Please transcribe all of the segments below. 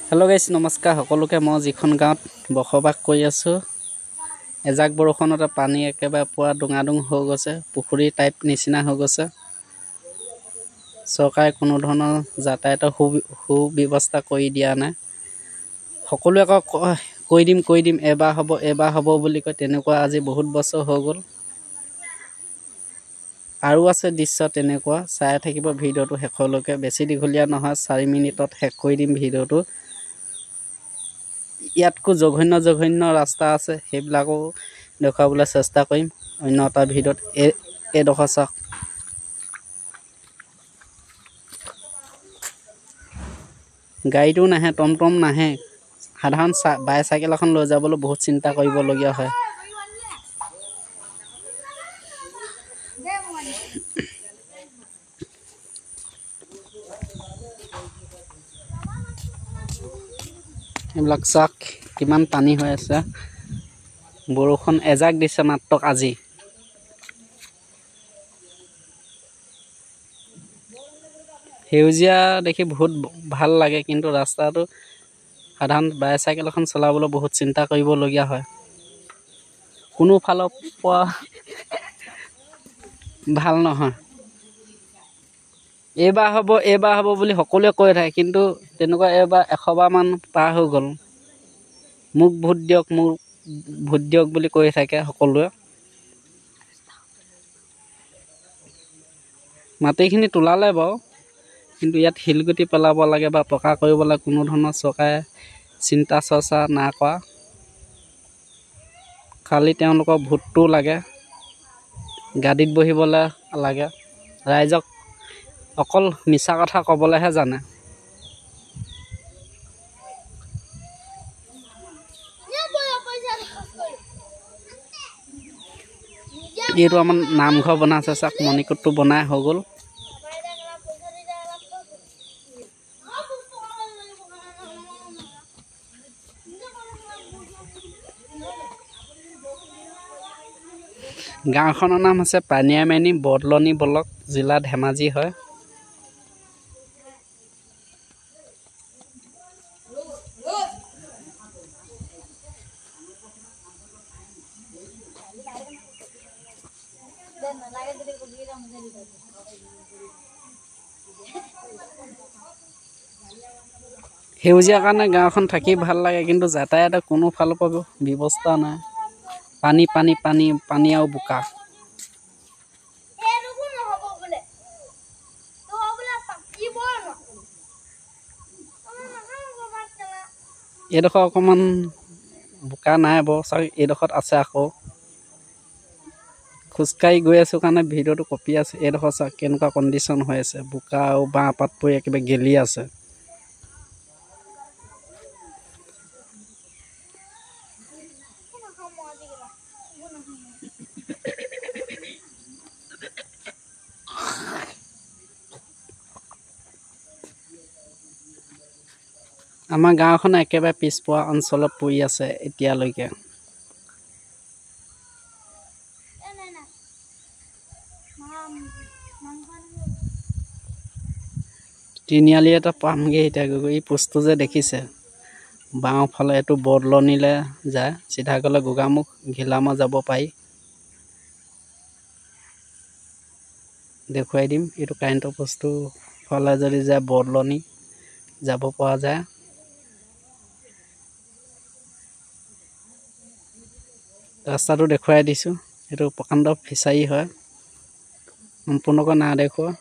hello guys नमस्कार সকলোকে মই যিখন গাঁৱত বসবাস কৰি আছো এজাক বৰষুণতে পানী একেবাৰে পুৰা ডুঙাডুং হৈ গৈছে পুখুৰী টাইপ নিচিনা হৈ গৈছে চৰকাৰে কোনো ধৰণৰ যাতায়াতৰ সুব্যৱস্থা কৰি দিয়া নাই সকলোৱে কৈ দিম এবাৰ হ'ব বুলি কয় তেনেকুৱা আজি বহুত বছৰ হৈ গ'ল আৰু আছে দৃশ্য তেনেকুৱা চাই থাকিব ভিডিওটো শেষলৈকে বেছি দীঘলীয়া নহয় 4 মিনিটত শেষ কৰি দিম ভিডিওটো ইয়াতকো জঘন্য ৰাস্তা আছে সেইবিলাকো দেখাবলৈ চেষ্টা কৰিম অন্য এটা ভিডিওত এডোখৰ চাওক গাড়ীটো নাহে টমটম নাহে সাধাৰণ বাইচাইকেল এখন লৈ যাবলৈ বহুত চিন্তা কৰিবলগীয়া হয় এইবিলাক চাওক কিমান পানী হৈ আছে বৰষুণ এজাক দিছে মাত্ৰ আজি সেউজীয়া দেখি বহুত ভাল লাগে কিন্তু ৰাস্তাটো সাধাৰণ বাইচাইকেল এখন চলাবলৈ বহুত চিন্তা কৰিবলগীয়া হয় কোনো ফালৰ পৰা ভাল নহয় এইবাৰ হ'ব বুলি সকলোৱে কৈ থাকে কিন্তু তেনেকুৱা এইবাৰ 100 বাৰ মান পাৰ হৈ গ'ল মোক ভোট দিয়ক বুলি কৈ থাকে সকলোৱে মাটিখিনি তোলালে বাৰু কিন্তু ইয়াত হিলগুটি পেলাব লাগে বা পকা কৰিব লাগে কোনো ধৰণৰ চৰকাৰে চিন্তা চৰ্চা নাই কৰা খালি তেওঁলোকৰ ভোটটো লাগে গাড়ীত বহিবলৈ লাগে ৰাইজক অকল মিছা কথা ক'বলৈহে জানে এইটো আমাৰ নামঘৰ বনাইছে চাক মণিকূটটো বনাই হৈ গ'ল গাঁওখনৰ নাম আছে পানিয়ামেনি বদলনি ব্লক জিলা ধেমাজি হয় সেউজীয়া কাৰণে গাঁওখন থাকি ভাল লাগে কিন্তু যাতায়াতৰ কোনো ফালৰ পৰা ব্যৱস্থা নাই পানী আৰু বোকা এইডোখৰ অকণমান বোকা নাই বাৰু চাওক এইডোখৰত আছে আকৌ খোজকাঢ়ি গৈ আছোঁ কাৰণে ভিডিঅ'টো কপি আছে এইডোখৰ চাওক কেনেকুৱা কণ্ডিশ্যন হৈ আছে বোকা আৰু বাঁহ পাত পৰি একেবাৰে গেলি আছে আমাৰ গাঁওখন একেবাৰে পিছপৰা অঞ্চলত পৰি আছে এতিয়ালৈকে তিনিআলি এটা পামগৈ এতিয়া এই পোষ্টটো যে দেখিছে বাওঁফালে এইটো বদলনিলৈ যায় চিধা গ'লে গোগামুখ ঘিলামা যাব পাৰি দেখুৱাই দিম এইটো কাৰেণ্টৰ পোষ্টটো ফালে যদি যায় বদলনি যাব পৰা যায় ৰাস্তাটো দেখুৱাই দিছোঁ এইটো প্ৰকাণ্ড ফিচাৰী হয় সম্পূৰ্ণকৈ নাই দেখুওৱা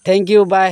থেংক ইউ বাই